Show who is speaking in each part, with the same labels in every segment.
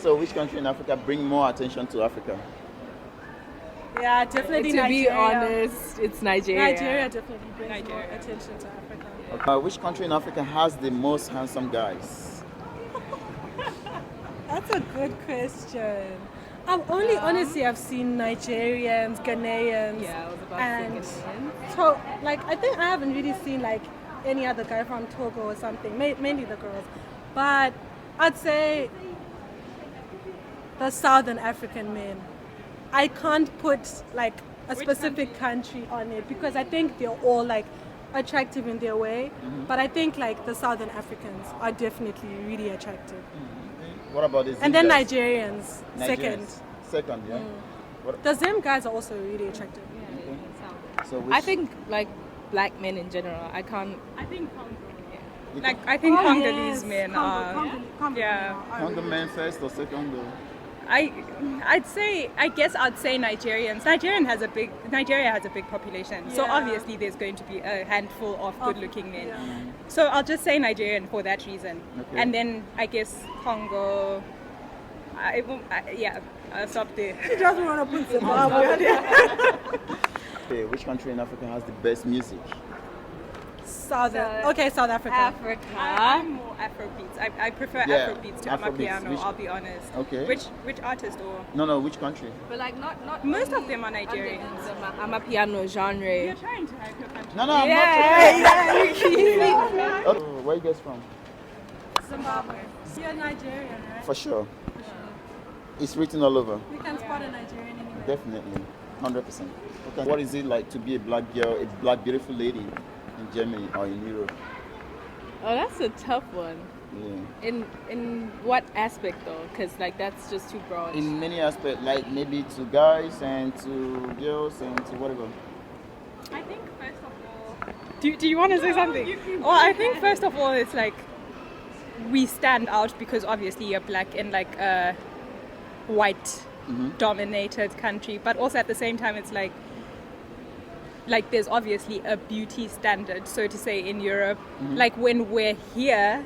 Speaker 1: So which country in Africa bring more attention to Africa?
Speaker 2: Yeah, definitely
Speaker 3: To
Speaker 2: Nigeria.
Speaker 3: be honest, it's Nigeria.
Speaker 2: Nigeria definitely brings more attention to Africa.
Speaker 1: Which country in Africa has the most handsome guys?
Speaker 2: That's a good question. Honestly, I've seen Nigerians, Ghanaians.
Speaker 3: Yeah, I was about
Speaker 2: and
Speaker 3: to say Ghanaians.
Speaker 2: so, like, I think I haven't really seen like any other guy from Togo or something. Mainly the girls, but I'd say the Southern African men. I can't put like a specific country on it because I think they're all like attractive in their way. But I think like the Southern Africans are definitely really attractive.
Speaker 1: What about this?
Speaker 2: And then Nigerians, second.
Speaker 1: Second, yeah.
Speaker 2: The Zim guys are also really attractive.
Speaker 1: So
Speaker 3: I think like black men in general. I can't.
Speaker 4: I think Congo.
Speaker 1: you
Speaker 4: Like
Speaker 1: think
Speaker 4: I think
Speaker 2: Oh,
Speaker 4: Congolese
Speaker 2: yes.
Speaker 4: men
Speaker 2: Congo-
Speaker 4: are.
Speaker 2: Congo
Speaker 4: yeah.
Speaker 2: men are
Speaker 1: Congo men first or second? Or?
Speaker 4: I guess I'd say Nigerians. Nigeria has a big population, so
Speaker 2: Yeah.
Speaker 4: obviously there's going to be a handful of good-looking men.
Speaker 2: yeah.
Speaker 4: So I'll just say Nigerian for that reason,
Speaker 1: Okay.
Speaker 4: and then I guess Congo. I'll stop there.
Speaker 2: She doesn't want to put Zimbabwe.
Speaker 1: Okay, which country in Africa has the best music?
Speaker 2: South Africa.
Speaker 3: Africa.
Speaker 4: I'm more Afrobeats. I prefer
Speaker 1: Yeah,
Speaker 4: Afrobeats to
Speaker 1: Afrobeats.
Speaker 4: Amapiano. I'll be honest.
Speaker 1: Okay.
Speaker 4: Which artist or?
Speaker 1: No, which country?
Speaker 3: But like not
Speaker 4: Most
Speaker 3: only
Speaker 4: of them are Nigerians.
Speaker 3: I'm a piano genre.
Speaker 4: You're trying to hype your country.
Speaker 1: No, I'm
Speaker 3: Yeah,
Speaker 1: not. Oh, where you guys from?
Speaker 2: Zimbabwe. You're Nigerian, right?
Speaker 1: For sure. It's written all over.
Speaker 2: We can spot a Nigerian anywhere.
Speaker 1: Definitely, 100%. Okay. What is it like to be a black girl, a black beautiful lady in Germany or in Europe?
Speaker 3: Oh, that's a tough one.
Speaker 1: Yeah.
Speaker 3: In what aspect though? Because like that's just too broad.
Speaker 1: In many aspects, like maybe to guys and to girls and to whatever.
Speaker 4: I think first of all, do you want to say something? Well, I think first of all, it's like we stand out because obviously you're black in like a white dominated country, but also at the same time it's like there's obviously a beauty standard, so to say, in Europe. Like when we're here,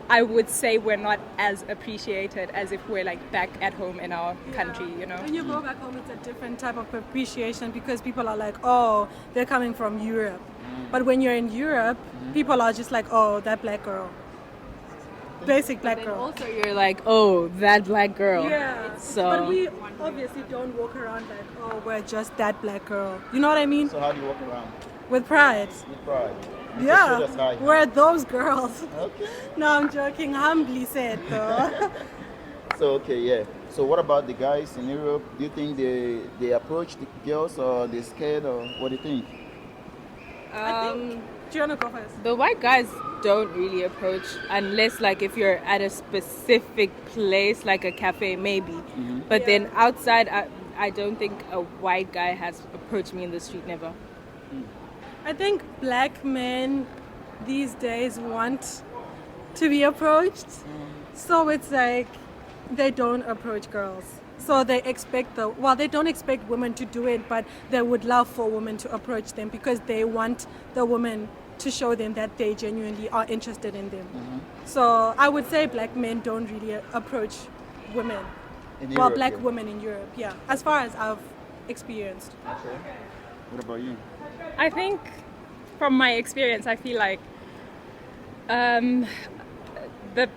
Speaker 4: I would say we're not as appreciated as if we're like back at home in our country, you know.
Speaker 2: When you go back home, it's a different type of appreciation because people are like, oh, they're coming from Europe. But when you're in Europe, people are just like, oh, that black girl. Basic black
Speaker 3: Then
Speaker 2: girl.
Speaker 3: also you're like, oh, that black girl.
Speaker 2: Yeah.
Speaker 3: So
Speaker 2: But we obviously don't walk around like, oh, we're just that black girl. You know what I mean?
Speaker 1: So how do you walk around?
Speaker 2: With pride.
Speaker 1: With pride.
Speaker 2: Yeah.
Speaker 1: Just show us how.
Speaker 2: We're those girls.
Speaker 1: Okay.
Speaker 2: No, I'm joking. Humbly said though.
Speaker 1: So okay, yeah. So what about the guys in Europe? Do you think they approach the girls or they scared or what do you think?
Speaker 2: Do you want to go first?
Speaker 3: the white guys don't really approach unless like if you're at a specific place like a cafe maybe. But then outside I don't think a white guy has approached me in the street, never.
Speaker 2: I think black men these days want to be approached. So it's like they don't approach girls. So they expect they don't expect women to do it, but they would love for women to approach them because they want the woman to show them that they genuinely are interested in them. So I would say black men don't really approach women.
Speaker 1: In
Speaker 2: Well,
Speaker 1: Europe,
Speaker 2: black
Speaker 1: yeah.
Speaker 2: women in Europe, yeah. As far as I've experienced.
Speaker 1: Okay. What about you?
Speaker 4: I think from my experience, I feel like the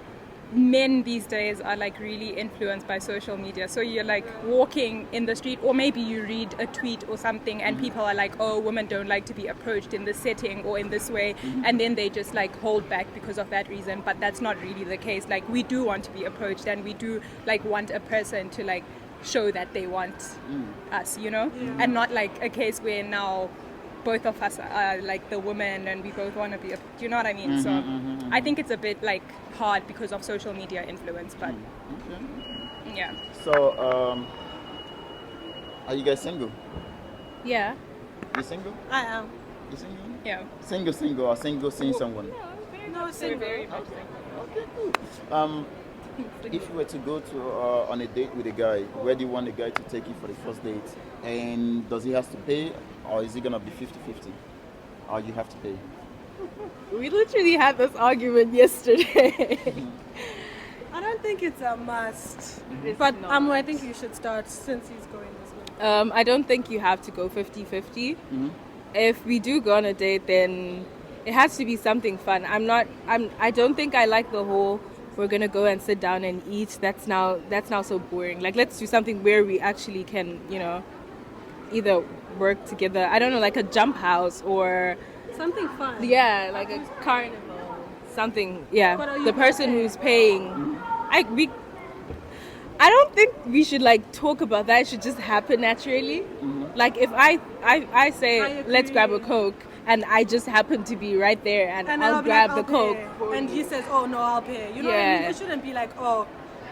Speaker 4: men these days are like really influenced by social media. So you're like walking in the street, or maybe you read a tweet or something and people are like, oh, women don't like to be approached in this setting or in this way, and then they just like hold back because of that reason. But that's not really the case. Like we do want to be approached, and we do like want a person to like show that they want us, you know, and not like a case where now both of us are like the women and we both want to be, do you know what I mean? So I think it's a bit like hard because of social media influence, but yeah.
Speaker 1: So are you guys single?
Speaker 3: Yeah.
Speaker 1: You single?
Speaker 2: I am.
Speaker 1: You single?
Speaker 4: Yeah.
Speaker 1: Single or single seeing someone?
Speaker 2: No, single.
Speaker 4: Very much
Speaker 1: Okay, cool. If you were to go to on a date with a guy, where do you want the guy to take you for the first date? And does he have to pay, or is it gonna be 50-50? Or you have to pay?
Speaker 3: We literally had this argument yesterday.
Speaker 2: I don't think it's a must.
Speaker 3: It's
Speaker 2: But
Speaker 3: not.
Speaker 2: I think you should start since he's going this way.
Speaker 3: I don't think you have to go 50-50. If we do go on a date, then it has to be something fun. I don't think I like the whole we're gonna go and sit down and eat. That's now so boring. Like, let's do something where we actually can, either work together. I don't know, like a jump house or
Speaker 2: Something fun.
Speaker 3: like a carnival, something. Yeah,
Speaker 2: But are you
Speaker 3: the person
Speaker 2: gonna pay?
Speaker 3: who's paying. I don't think we should like talk about that. It should just happen naturally. Like if I say
Speaker 2: I
Speaker 3: let's grab a
Speaker 2: agree.
Speaker 3: Coke and I just happen to be right there and
Speaker 2: And
Speaker 3: I'll
Speaker 2: be
Speaker 3: grab
Speaker 2: like,
Speaker 3: the
Speaker 2: "I'll
Speaker 3: Coke.
Speaker 2: pay."
Speaker 3: for
Speaker 2: And
Speaker 3: you.
Speaker 2: he says, "Oh no, I'll pay." You know what I mean?
Speaker 3: Yeah.
Speaker 2: It shouldn't be like, "Oh,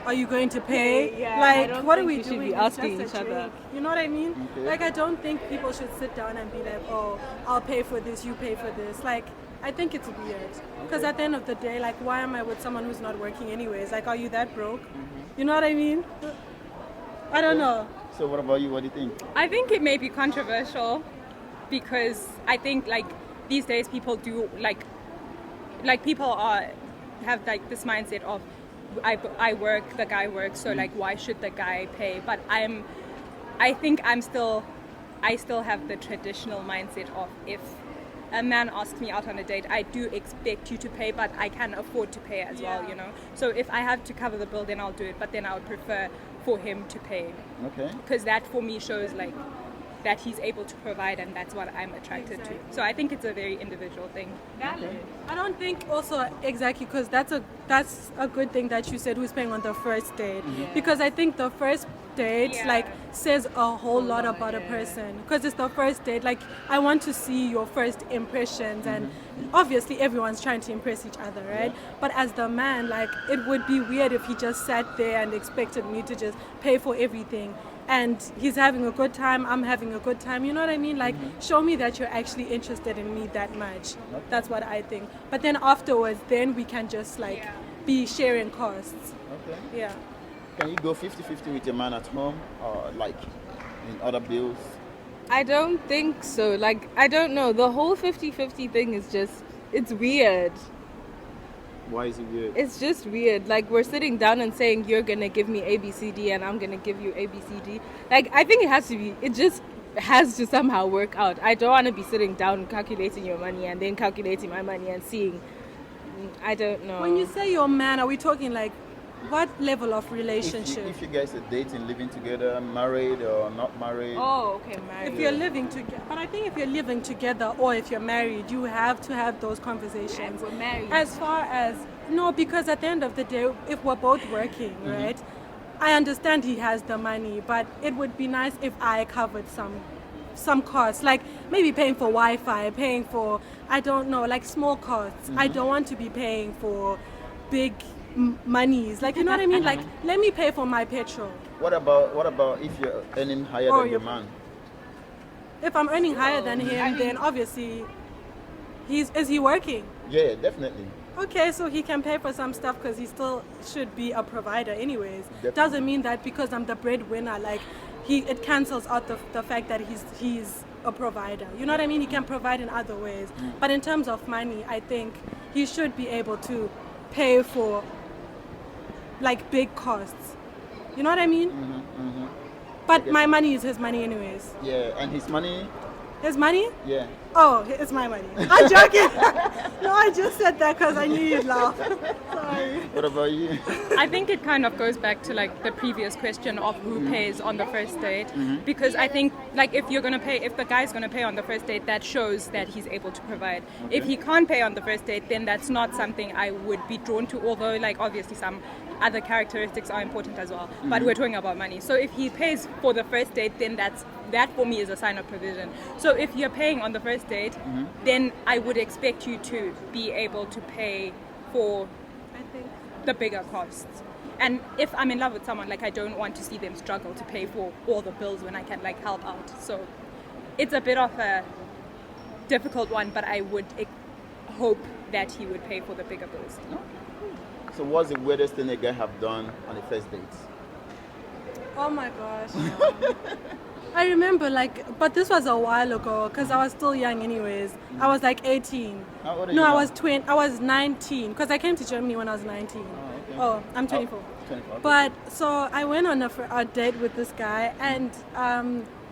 Speaker 2: are you going to pay?"
Speaker 3: Yeah, I
Speaker 2: like,
Speaker 3: don't
Speaker 2: what are
Speaker 3: think
Speaker 2: we
Speaker 3: we should
Speaker 2: doing?
Speaker 3: be
Speaker 2: It's
Speaker 3: asking
Speaker 2: just a
Speaker 3: each other.
Speaker 2: drink. You know what I mean?
Speaker 1: Okay.
Speaker 2: Like, I don't think people should sit down and be like, "Oh, I'll pay for this, you pay for this." Like, I think it's weird. Because at the end of the day, like, why am I with someone who's not working anyways? Like, are you that broke? You know what I mean? I don't know.
Speaker 1: So what about you? What do you think?
Speaker 4: I think it may be controversial because I think like these days people do like people have like this mindset of I work, the guy works, so like why should the guy pay? But I think I still have the traditional mindset of if a man asks me out on a date, I do expect you to pay, but I can afford to pay as well, So if I have to cover the bill, then I'll do it, but then I would prefer for him to pay.
Speaker 1: Okay.
Speaker 4: Because that for me shows like that he's able to provide, and that's what I'm attracted
Speaker 2: Exactly.
Speaker 4: to. So I think it's a very individual thing.
Speaker 2: I don't think also exactly because that's a good thing that you said who's paying on the first date because I think the first date
Speaker 4: Yeah.
Speaker 2: like says a whole lot about a person because it's the first date. Like I want to see your first impressions and obviously everyone's trying to impress each other, right? But as the man, like it would be weird if he just sat there and expected me to just pay for everything. And he's having a good time, I'm having a good time, you know what I mean? Like, show me that you're actually interested in me that much. That's what I think. But then afterwards, then we can just like be sharing costs.
Speaker 1: Okay.
Speaker 2: Yeah.
Speaker 1: Can you go 50-50 with your man at home or like in other bills?
Speaker 3: I don't think so. Like, I don't know. The whole 50-50 thing is just, it's weird.
Speaker 1: Why is it weird?
Speaker 3: It's just weird. Like, we're sitting down and saying, you're going to give me ABCD and I'm going to give you ABCD. Like, I think it just has to somehow work out. I don't want to be sitting down calculating your money and then calculating my money and seeing, I don't know.
Speaker 2: When you say your man, are we talking like what level of
Speaker 1: If
Speaker 2: relationship?
Speaker 1: you guys are dating, living together, married or not married.
Speaker 3: Oh, okay, married.
Speaker 2: If you're living together, but I think if you're living together or if you're married, you have to have those conversations.
Speaker 3: We're married.
Speaker 2: As far as no, because at the end of the day, if we're both working, right? I understand he has the money, but it would be nice if I covered some costs, like maybe paying for Wi-Fi, paying for I don't know, like small costs. I don't want to be paying for big monies, like you know what I mean. Like let me pay for my petrol.
Speaker 1: What about if you're earning higher
Speaker 2: Or
Speaker 1: than your
Speaker 2: your-
Speaker 1: man?
Speaker 2: If I'm earning higher than him, then obviously is he working?
Speaker 1: Yeah, definitely.
Speaker 2: Okay, so he can pay for some stuff because he still should be a provider anyways.
Speaker 1: Definitely.
Speaker 2: Doesn't mean that because I'm the breadwinner, like it cancels out the fact that he's a provider. You know what I mean? He can provide in other ways. But in terms of money, I think he should be able to pay for like big costs. You know what I mean? But my money is his money anyways.
Speaker 1: Yeah, and his money.
Speaker 2: His money?
Speaker 1: Yeah.
Speaker 2: Oh, it's my money. I'm joking. No, I just said that because I knew you'd laugh. Sorry.
Speaker 1: What about you?
Speaker 4: I think it kind of goes back to like the previous question of who pays on the first date, because I think like if the guy's gonna pay on the first date, that shows that he's able to provide. If he can't pay on the first date, then that's not something I would be drawn to, although like obviously some other characteristics are important as well, but we're talking about money. So if he pays for the first date, then that for me is a sign of provision. So if you're paying on the first date, then I would expect you to be able to pay for
Speaker 2: I think.
Speaker 4: the bigger costs. And if I'm in love with someone, like I don't want to see them struggle to pay for all the bills when I can like help out. So it's a bit of a difficult one, but I would hope that he would pay for the bigger bills.
Speaker 1: So what's the weirdest thing a guy have done on a first date?
Speaker 2: Oh my gosh. I remember but this was a while ago because I was still young anyways. I was like 18.
Speaker 1: How old are
Speaker 2: No,
Speaker 1: you
Speaker 2: I
Speaker 1: now?
Speaker 2: was 20. I was 19 because I came to Germany when I was 19.
Speaker 1: Oh, okay.
Speaker 2: Oh, I'm 24.
Speaker 1: 24. Okay.
Speaker 2: But so I went on a date with this guy, and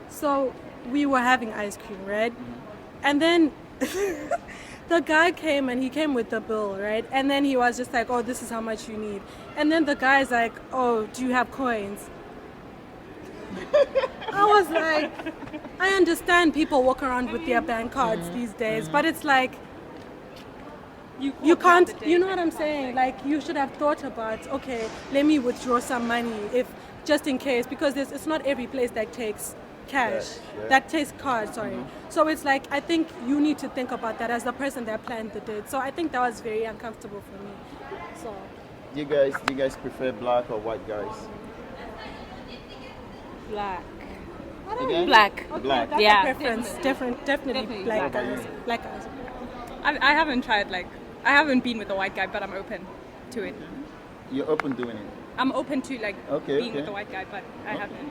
Speaker 2: so we were having ice cream, right? And then the guy came and he came with the bill, right? And then he was just like, "Oh, this is how much you need." And then the guy's like, "Oh, do you have coins?" I was like, I understand people walk around with their bank cards these days, but it's like, you can't, you know what I'm saying? Like, you should have thought about, okay, let me withdraw some money if just in case, because it's not every place that takes cash, that takes cards, sorry. So it's like, I think you need to think about that as the person that planned the date. So I think that was very uncomfortable for me. So
Speaker 1: Do you guys prefer black or white guys?
Speaker 3: Black.
Speaker 1: Again?
Speaker 3: Black.
Speaker 1: Black.
Speaker 2: that's
Speaker 3: Yeah.
Speaker 2: a preference, definitely black guys. Black guys.
Speaker 4: I haven't tried I haven't been with a white guy, but I'm open to it.
Speaker 1: You're open doing it.
Speaker 4: I'm open to
Speaker 1: Okay,
Speaker 4: being
Speaker 1: okay.
Speaker 4: with a white guy, but I haven't.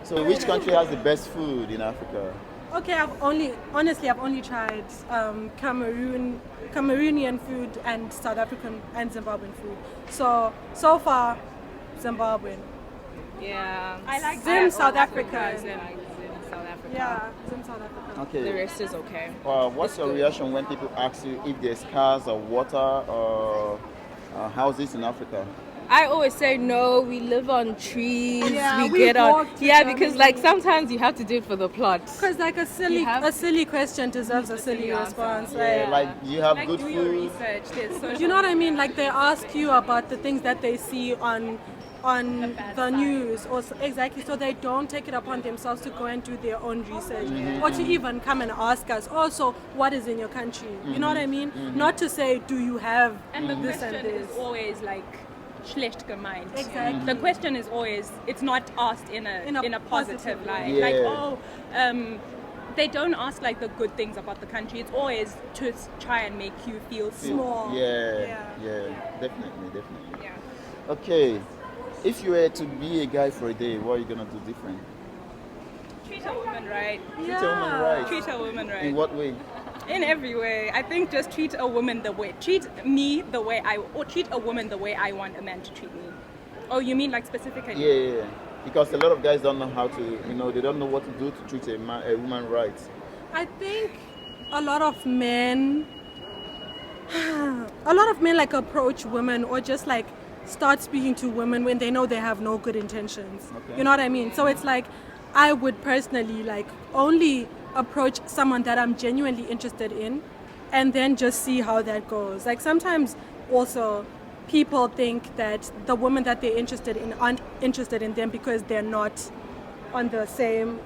Speaker 1: So which country has the best food in Africa?
Speaker 2: Okay, I've only tried Cameroonian food and South African and Zimbabwean food. So far, Zimbabwean.
Speaker 3: Yeah.
Speaker 4: I like
Speaker 2: Zim
Speaker 4: that.
Speaker 2: South Africa.
Speaker 3: Zim South Africa.
Speaker 2: Yeah, Zim South Africa.
Speaker 1: Okay.
Speaker 3: The rest is okay.
Speaker 1: What's your reaction when people ask you if there's cars or water or houses in Africa?
Speaker 3: I always say no. We live on trees.
Speaker 2: Yeah,
Speaker 3: we
Speaker 2: we
Speaker 3: get on.
Speaker 2: walk to
Speaker 3: Yeah, because
Speaker 2: Germany.
Speaker 3: sometimes you have to do it for the plot.
Speaker 2: Because like a silly question deserves a silly response.
Speaker 1: Yeah,
Speaker 2: Like,
Speaker 1: like do you have good
Speaker 4: Do your
Speaker 1: food?
Speaker 4: research. There's social
Speaker 2: do you know what I mean? Like they ask you about the things that they see on
Speaker 4: bad
Speaker 2: the
Speaker 4: side.
Speaker 2: news or exactly, so they don't take it upon themselves to go and do their own research or to even come and ask us also what is in your country. You know what I mean? Not to say do you have
Speaker 4: And the
Speaker 2: this
Speaker 4: question
Speaker 2: and this.
Speaker 4: is always schlecht gemeint.
Speaker 2: Exactly.
Speaker 4: The question is always, it's not asked in a positive light.
Speaker 1: Yeah.
Speaker 4: They don't ask the good things about the country. It's always to try and make you feel small.
Speaker 2: Small.
Speaker 1: Yeah, definitely. Okay, if you were to be a guy for a day, what are you gonna do different?
Speaker 4: Treat a woman right.
Speaker 1: Treat a woman right.
Speaker 4: Treat a woman right.
Speaker 1: In what way?
Speaker 4: In every way. I think just treat a woman treat a woman the way I want a man to treat me. Oh, you mean specifically?
Speaker 1: Yeah. Because a lot of guys don't know how to, they don't know what to do to treat a woman right.
Speaker 2: I think a lot of men approach women or just start speaking to women when they know they have no good intentions.
Speaker 1: Okay.
Speaker 2: You know what I mean? So it's I would personally only approach someone that I'm genuinely interested in and then just see how that goes. Sometimes also people think that the women that they're interested in aren't interested in them because they're not on the same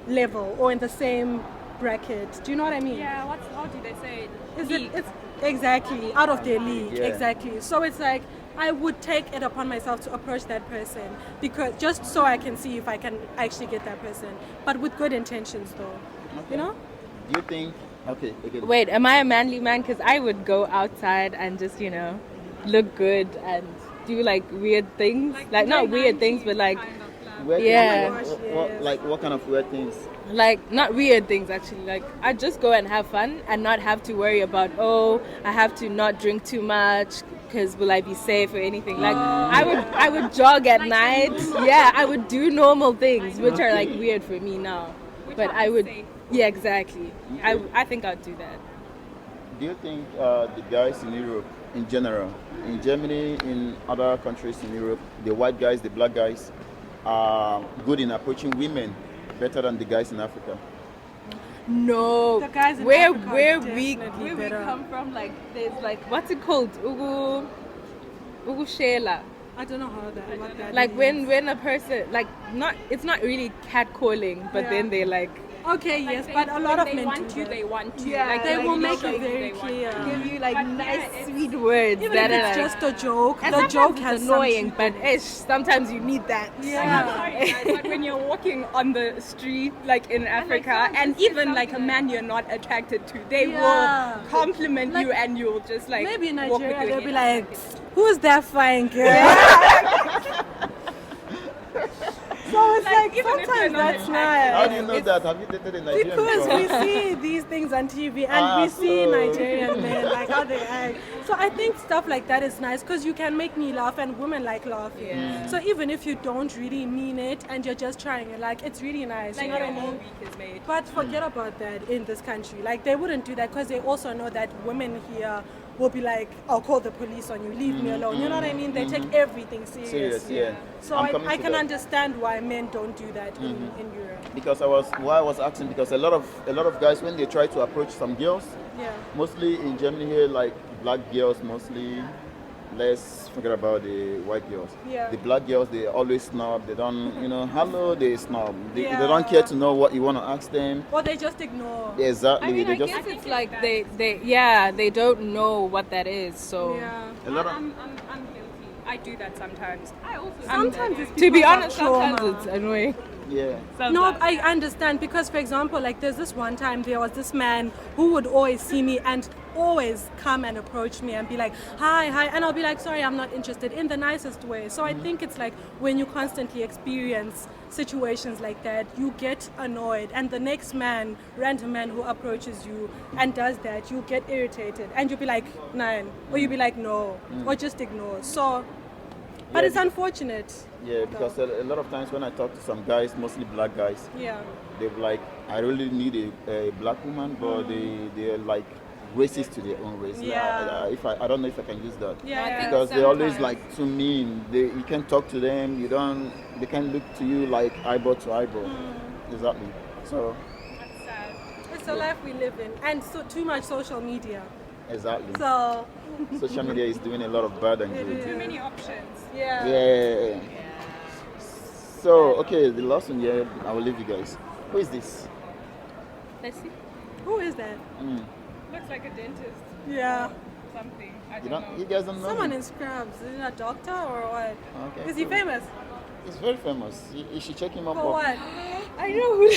Speaker 2: level or in the same bracket. Do you know what I mean?
Speaker 4: Yeah, how do they say it?
Speaker 2: It's exactly out of their league.
Speaker 1: Yeah.
Speaker 2: Exactly. So it's I would take it upon myself to approach that person because just so I can see if I can actually get that person, but with good intentions though.
Speaker 1: Okay.
Speaker 2: You know?
Speaker 1: Do you think? Okay.
Speaker 3: Wait, am I a manly man? Because I would go outside and just look good and do weird things. Not weird things, but
Speaker 1: Weird
Speaker 3: Yeah.
Speaker 1: things, what kind of weird things?
Speaker 3: not weird things actually. I just go and have fun and not have to worry about I have to not drink too much because will I be safe or anything. I would jog at night. Yeah, I would do normal things which are weird for me now. But I would. Yeah, exactly. I think I'd do that.
Speaker 1: Do you think the guys in Europe, in general, in Germany, in other countries in Europe, the white guys, the black guys, are good in approaching women better than the guys in Africa?
Speaker 3: No.
Speaker 2: The guys in
Speaker 3: where
Speaker 2: Africa
Speaker 3: where
Speaker 2: are
Speaker 3: we
Speaker 2: definitely
Speaker 3: where we
Speaker 2: better.
Speaker 3: come from, there's what's it called? Ugu Shela.
Speaker 2: I don't know what that
Speaker 3: When
Speaker 2: means.
Speaker 3: a person it's not really catcalling, but
Speaker 2: Yeah.
Speaker 3: then they
Speaker 2: Okay, yes, but a lot of men
Speaker 4: want
Speaker 2: do
Speaker 4: you,
Speaker 2: that.
Speaker 4: they want you.
Speaker 3: Yeah,
Speaker 2: They will make
Speaker 4: show
Speaker 2: it
Speaker 4: you
Speaker 2: very
Speaker 4: they want
Speaker 2: clear.
Speaker 3: give you
Speaker 4: But
Speaker 3: nice
Speaker 4: it's-
Speaker 3: sweet words
Speaker 2: Even
Speaker 3: that
Speaker 2: if
Speaker 3: are
Speaker 2: it's just a joke,
Speaker 3: and
Speaker 2: the
Speaker 3: sometimes
Speaker 2: joke
Speaker 3: it's
Speaker 2: has
Speaker 3: annoying,
Speaker 2: some
Speaker 3: but sometimes you need that.
Speaker 4: I'm
Speaker 2: Yeah.
Speaker 4: sorry, guys, but when you're walking on the street, in Africa,
Speaker 3: someone
Speaker 4: and
Speaker 3: just says
Speaker 4: even a
Speaker 3: something
Speaker 4: man you're not attracted to, they
Speaker 2: Yeah.
Speaker 4: will compliment you,
Speaker 2: Like,
Speaker 4: and you'll just
Speaker 2: maybe in
Speaker 4: walk with
Speaker 2: Nigeria
Speaker 4: your
Speaker 2: they'll be
Speaker 4: head
Speaker 2: like, "Who's that fine girl?" So it's
Speaker 4: Even if you're
Speaker 2: sometimes
Speaker 4: not
Speaker 2: that's nice.
Speaker 1: How do you know that? Have you dated a Nigerian
Speaker 2: Because
Speaker 1: before?
Speaker 2: we see these things on TV and we see
Speaker 1: so-
Speaker 2: Nigerian men, like how they act. So I think stuff like that is nice because you can make me laugh and women like laughing.
Speaker 3: Yeah.
Speaker 2: So even if you don't really mean it and you're just trying it, like it's really nice.
Speaker 4: Like
Speaker 2: you know
Speaker 4: your
Speaker 2: what I
Speaker 4: whole
Speaker 2: mean?
Speaker 4: week is made.
Speaker 2: But forget about that in this country. Like they wouldn't do that because they also know that women here will be like, I'll call the police on you, leave me alone. You know what I mean? They take everything serious.
Speaker 1: Serious, yeah.
Speaker 2: So
Speaker 1: I'm
Speaker 2: I
Speaker 1: coming to
Speaker 2: can
Speaker 1: that.
Speaker 2: understand why men don't do that in Europe.
Speaker 1: Because I was asking because a lot of guys when they try to approach some girls,
Speaker 2: Yeah.
Speaker 1: mostly in Germany here, like black girls mostly. Let's forget about the white girls.
Speaker 2: Yeah.
Speaker 1: The black girls, they always snob. They don't, hello, they snob. They
Speaker 2: Yeah.
Speaker 1: don't care to know what you want to ask them.
Speaker 2: Or they just ignore.
Speaker 1: Exactly.
Speaker 3: I mean,
Speaker 1: they
Speaker 3: I
Speaker 1: just
Speaker 3: guess it's like they don't know what that is. So
Speaker 2: Yeah.
Speaker 1: a lot of
Speaker 4: I'm guilty. I do that sometimes. I also
Speaker 2: Sometimes it's
Speaker 3: to be
Speaker 2: because of
Speaker 3: honest,
Speaker 2: trauma.
Speaker 3: sometimes it's annoying.
Speaker 1: yeah.
Speaker 2: No, I understand because, for example, like there's this one time there was this man who would always see me and always come and approach me and be like, hi, and I'll be like, sorry, I'm not interested in the nicest way. So I think it's like when you constantly experience situations like that, you get annoyed, and the next random man who approaches you and does that, you get irritated and you'll be like, nine, or you'll be like, no, or just ignore. So, but
Speaker 1: Yeah,
Speaker 2: it's unfortunate.
Speaker 1: Yeah, because a lot of times when I talk to some guys, mostly black guys,
Speaker 2: Yeah.
Speaker 1: they're like, I really need a black woman, but they're like racist to their own race.
Speaker 2: Yeah.
Speaker 1: I don't know if I can use that.
Speaker 2: Yeah.
Speaker 3: I think
Speaker 1: Because they're always
Speaker 3: sometimes-
Speaker 1: like too mean. You can't talk to them. They can't look to you like eyeball to eyeball. Exactly. So
Speaker 4: That's sad.
Speaker 2: It's the life we live in, and so too much social media.
Speaker 1: exactly.
Speaker 2: So
Speaker 1: Social media is doing a lot of bad and
Speaker 2: It
Speaker 1: good.
Speaker 2: is.
Speaker 4: Too many options.
Speaker 2: yeah.
Speaker 1: Yeah. So okay, the last one here, I will leave you guys. Who is this?
Speaker 3: Let's see.
Speaker 2: Who is that?
Speaker 4: Looks like a dentist.
Speaker 2: Yeah.
Speaker 4: Something. I
Speaker 1: You
Speaker 4: don't
Speaker 1: don't?
Speaker 4: know.
Speaker 1: You guys don't know?
Speaker 2: Someone
Speaker 1: him?
Speaker 2: in Scrubs. Is it a doctor or what?
Speaker 1: Okay,
Speaker 2: Is he
Speaker 1: cool.
Speaker 2: famous?
Speaker 1: He's very famous. You should check him up.
Speaker 2: For what?
Speaker 3: I know who.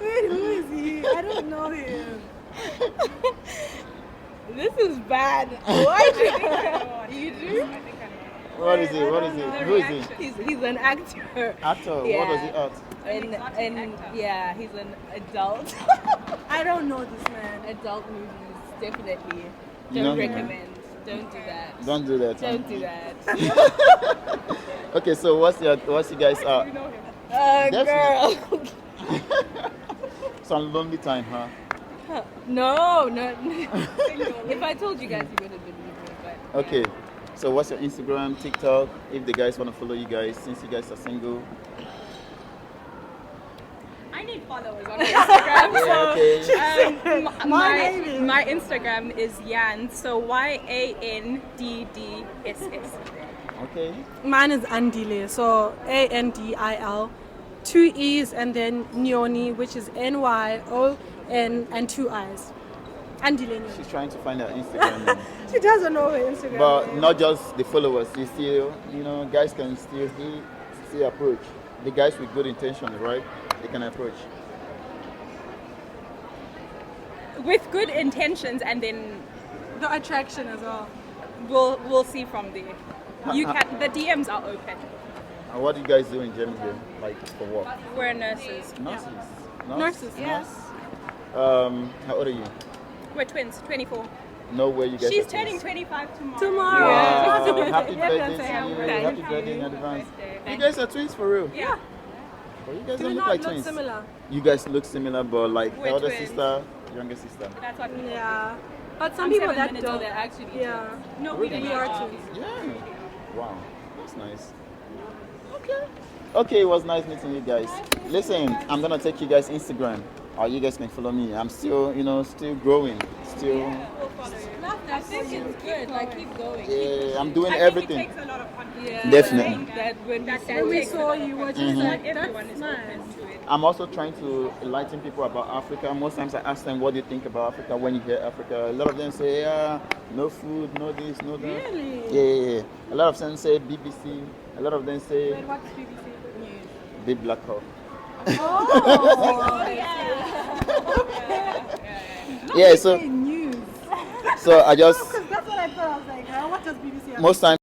Speaker 2: Wait, who is he? I don't know him.
Speaker 3: This is bad. What?
Speaker 4: You do? I think I know.
Speaker 1: What is he? What is he? Who is he?
Speaker 3: He's an actor.
Speaker 1: Actor. What
Speaker 3: Yeah.
Speaker 1: does he act?
Speaker 3: And yeah, he's an adult.
Speaker 2: I don't know this man.
Speaker 3: Adult movies, definitely.
Speaker 1: You
Speaker 3: Don't
Speaker 1: know him?
Speaker 3: recommend. Don't do that.
Speaker 1: Don't do that. huh?
Speaker 3: Don't do that.
Speaker 1: Okay, so what's you guys
Speaker 4: You know him.
Speaker 1: Definitely.
Speaker 3: Girl.
Speaker 1: Some lonely time, huh?
Speaker 3: No. If I told you guys, you would have believed me. But
Speaker 1: Okay. So what's your Instagram, TikTok? If the guys want to follow you guys, since you guys are single.
Speaker 4: I need followers on Instagram.
Speaker 1: Yeah, okay.
Speaker 4: So my Instagram is Yan. So YANDDSS.
Speaker 1: Okay.
Speaker 2: Mine is Andile. So ANDIL, 2 E's and then Nyoni, which is NYON and 2 I's. Andile. Nyoni.
Speaker 1: She's trying to find her Instagram name.
Speaker 2: She doesn't know her Instagram.
Speaker 1: But
Speaker 2: name.
Speaker 1: not just the followers. You still, guys can still approach. The guys with good intentions, right? They can approach.
Speaker 4: With good intentions, and then
Speaker 2: the attraction as well.
Speaker 4: we'll see from there. The DMs are open.
Speaker 1: And what do you guys do in Germany here? Like for work?
Speaker 4: We're nurses.
Speaker 1: Nurses.
Speaker 2: Nurses,
Speaker 3: yes.
Speaker 1: How old are you?
Speaker 4: We're twins, 24.
Speaker 1: Know where you guys
Speaker 4: She's
Speaker 1: are
Speaker 4: turning
Speaker 1: twins?
Speaker 4: 25 tomorrow.
Speaker 2: Tomorrow.
Speaker 1: Wow. Happy
Speaker 2: Yeah,
Speaker 1: birthday
Speaker 2: say
Speaker 1: to
Speaker 2: happy
Speaker 1: you.
Speaker 2: birthday.
Speaker 1: Happy birthday in advance.
Speaker 4: Birthday.
Speaker 1: You guys are twins for real?
Speaker 4: Yeah.
Speaker 1: But you guys
Speaker 2: Do
Speaker 1: don't
Speaker 2: we
Speaker 1: look
Speaker 2: not
Speaker 1: like
Speaker 2: look
Speaker 1: twins.
Speaker 2: similar?
Speaker 1: You guys look similar, but like
Speaker 4: We're
Speaker 1: elder
Speaker 4: twins.
Speaker 1: sister, younger sister.
Speaker 4: That's what we
Speaker 2: Yeah. But some
Speaker 4: I'm
Speaker 2: people
Speaker 4: 7
Speaker 2: that
Speaker 4: minutes
Speaker 2: don't.
Speaker 4: old,
Speaker 3: they're actually
Speaker 2: Yeah.
Speaker 4: No,
Speaker 1: Really?
Speaker 2: We are too.
Speaker 1: Yeah. Wow. That's nice. Okay. Okay, it was nice meeting you guys. Listen, I'm gonna take you guys Instagram. Or you guys can follow me. I'm still, still growing. Still
Speaker 3: I think it's good. Like, keep going.
Speaker 1: yeah, I'm doing
Speaker 4: I
Speaker 1: everything.
Speaker 4: think it takes a lot of confidence.
Speaker 3: Yeah.
Speaker 1: Definitely.
Speaker 3: That when
Speaker 4: That
Speaker 2: When we
Speaker 4: takes a
Speaker 2: saw
Speaker 4: lot of
Speaker 2: you, what
Speaker 4: confidence.
Speaker 2: you
Speaker 4: Not
Speaker 2: said,
Speaker 4: everyone
Speaker 2: that's
Speaker 4: is
Speaker 2: nice.
Speaker 4: open to it.
Speaker 1: I'm also trying to enlighten people about Africa. Most times I ask them, what do you think about Africa when you hear Africa? A lot of them say, yeah, no food, no this, no that.
Speaker 2: Really?
Speaker 1: Yeah. A lot of them say BBC. A lot of them say
Speaker 2: Wait, what's BBC?
Speaker 1: Big Black Hawk.
Speaker 2: Oh,
Speaker 1: Yeah, so
Speaker 2: news.
Speaker 1: I just
Speaker 2: That's what I thought. I was like, what does BBC have?
Speaker 1: most times